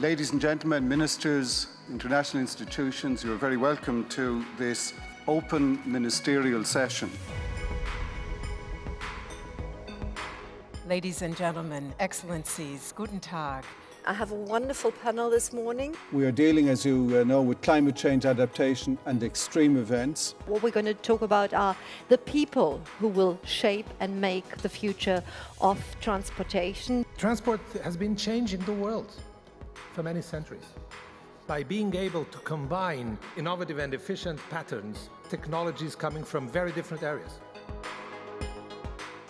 Ladies and gentlemen, ministers, international institutions, you are very welcome to this open ministerial session. Ladies and gentlemen, excellencies, guten Tag. I have a wonderful panel this morning. We are dealing, as you know, with climate change adaptation and extreme events. What we're going to talk about are the people who will shape and make the future of transportation. Transport has been changing the world for many centuries by being able to combine innovative and efficient patterns, technologies coming from very different areas.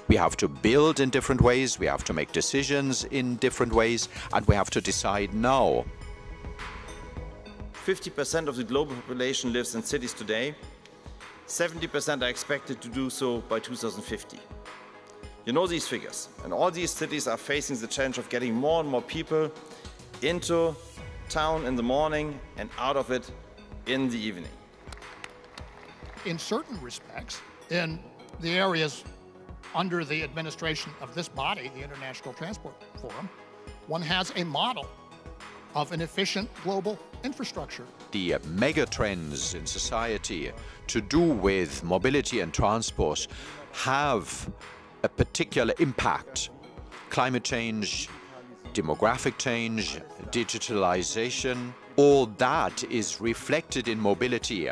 We have to build in different ways, we have to make decisions in different ways, and we have to decide now. 50% of the global population lives in cities today. 70% are expected to do so by 2050. You know these figures, and all these cities are facing the challenge of getting more and more people into town in the morning and out of it in the evening. In certain respects, in the areas under the administration of this body, the International Transport Forum, one has a model of an efficient global infrastructure. The mega trends in society to do with mobility and transport have a particular impact. Climate change, demographic change, digitalization, all that is reflected in mobility.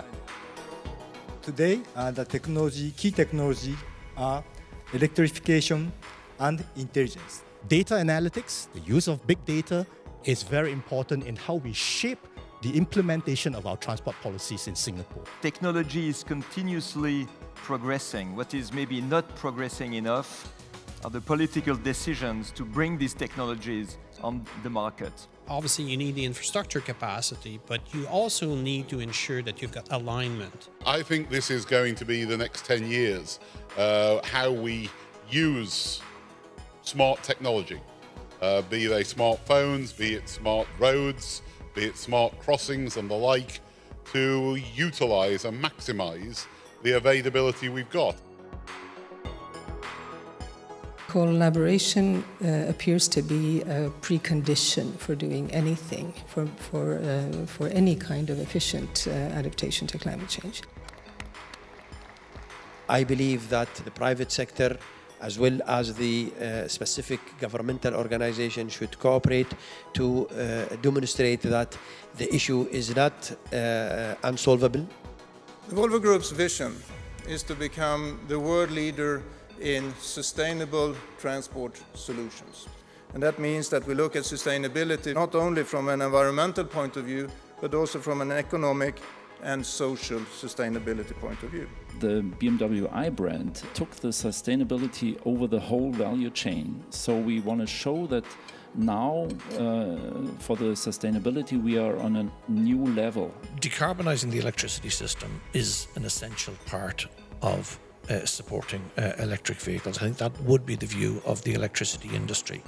Today, the key technology are electrification and intelligence. Data analytics, the use of big data, is very important in how we shape the implementation of our transport policies in Singapore. Technology is continuously progressing. What is maybe not progressing enough are the political decisions to bring these technologies on the market. Obviously, you need the infrastructure capacity, but you also need to ensure that you've got alignment. I think this is going to be the next 10 years, how we use smart technology, be they smartphones, be it smart roads, be it smart crossings and the like, to utilize and maximize the availability we've got. Collaboration appears to be a precondition for doing anything, for any kind of efficient adaptation to climate change. I believe that the private sector, as well as the specific governmental organization, should cooperate to demonstrate that the issue is not unsolvable. The Volvo Group's vision is to become the world leader in sustainable transport solutions. And that means that we look at sustainability not only from an environmental point of view, but also from an economic and social sustainability point of view. The BMW i brand took the sustainability over the whole value chain. So we want to show that now for the sustainability we are on a new level. Decarbonising the electricity system is an essential part of supporting electric vehicles. I think that would be the view of the electricity industry.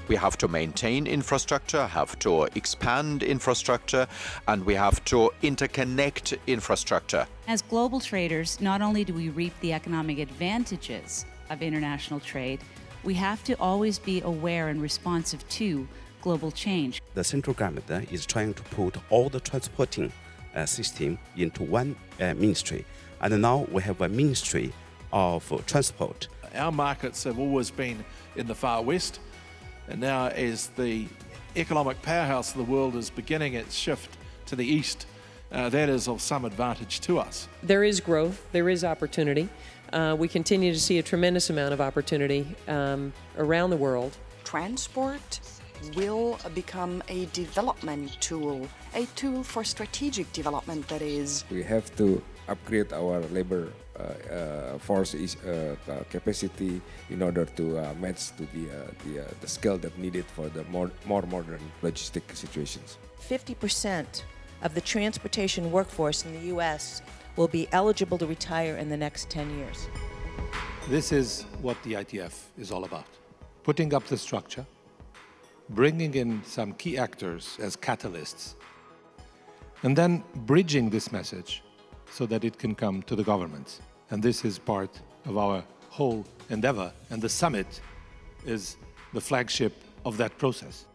We have to maintain infrastructure, have to expand infrastructure, and we have to interconnect infrastructure. As global traders, not only do we reap the economic advantages of international trade, we have to always be aware and responsive to global change. The central government is trying to put all the transporting system into one ministry. And now we have a ministry of transport. Our markets have always been in the far west, and now as the economic powerhouse of the world is beginning its shift to the east, that is of some advantage to us. There is growth, there is opportunity. We continue to see a tremendous amount of opportunity around the world. Transport will become a development tool, a tool for strategic development, that is. We have to upgrade our labor force capacity in order to match to the skill that needed for the more modern logistic situations. 50% of the transportation workforce in the U.S. will be eligible to retire in the next 10 years. This is what the ITF is all about. Putting up the structure, bringing in some key actors as catalysts, and then bridging this message so that it can come to the governments. And this is part of our whole endeavor, and the summit is the flagship of that process.